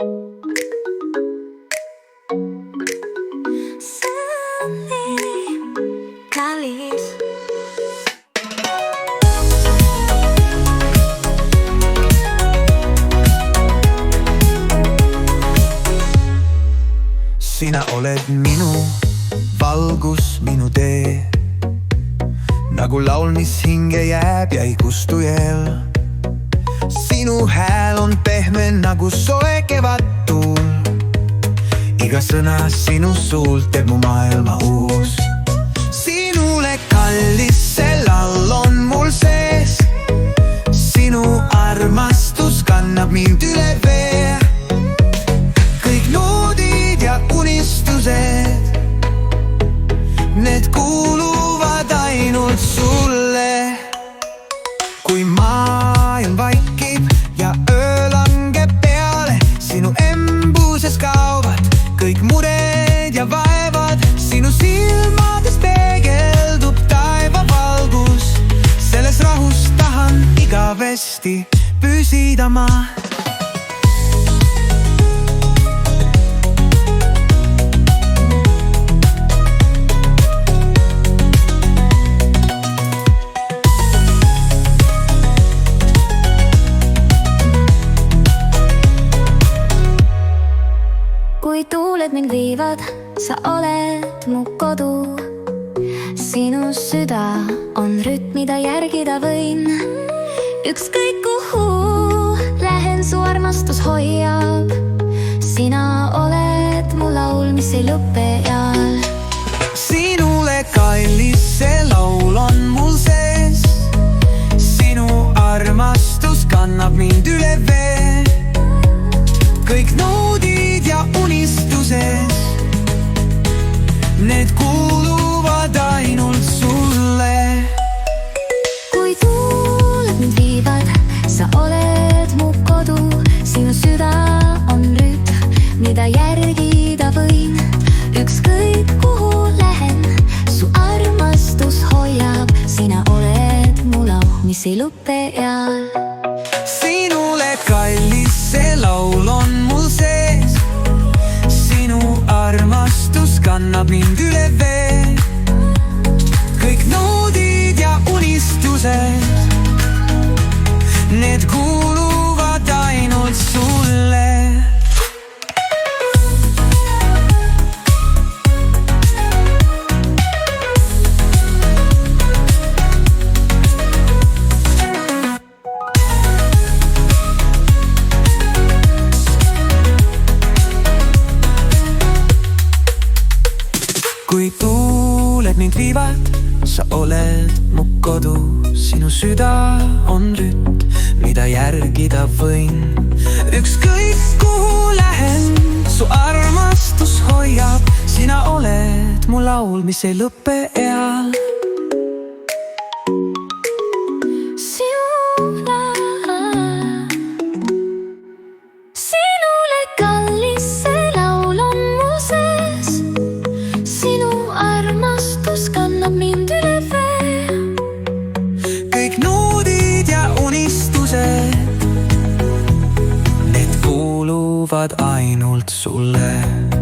see on nii kallis. Sina oled minu valgus, minu tee, nagu laul, mis hinge jääb ja ei kustu jääl. Sinu hääl on pehme nagu soe kevadtuul. Iga sõna sinu suult teeb mu maailma uus. Sinule kallis, see laul on mul sees. Sinu armastus kannab mind üle vee. Kõik noodid ja unistused, need kuuluvad ainult sulle. Kui maailm vaikib ja öö langeb peale, sinu embuses kaovad kõik mured ja vaevad. Sinu silmades peegeldub taevavalgus. Selles rahus tahan igavesti püsida ma. Kui tuuled mind viivad, sa oled mu kodu. Sinu süda on rütm, mida järgida võin. Ükskõik kuhu lähen, su armastus hoiab. Sina oled mu laul, mis ei lõppe eal. Sinule kallis, see laul on mul sees. Sinu armastus kannab mind üle vee. Kõik noodid ja unistused, need kuuluvad ainult sulle. Kui tuuled mind viivad, sa oled mu kodu. Sinu süda on rütm, mida järgida võin. Ükskõik kuhu lähen, su armastus hoiab. Sina oled mu laul, mis ei lõppe eal. Sinule kallis, see laul on mul sees. Sinu armastus kannab mind üle vee. Kõik noodid ja unistused, need kuuluvad ainult sulle. Kui tuuled mind viivad, sa oled mu kodu. Sinu süda on rütm, mida järgida võin. Ükskõik kuhu lähen, su armastus hoiab. Sina oled mu laul, mis ei lõppe eal. Sinule kallis, see laul on mul sees. Sinu armastus kannab mind üle vee. Kõik noodid ja unistused, need kuuluvad ainult sulle.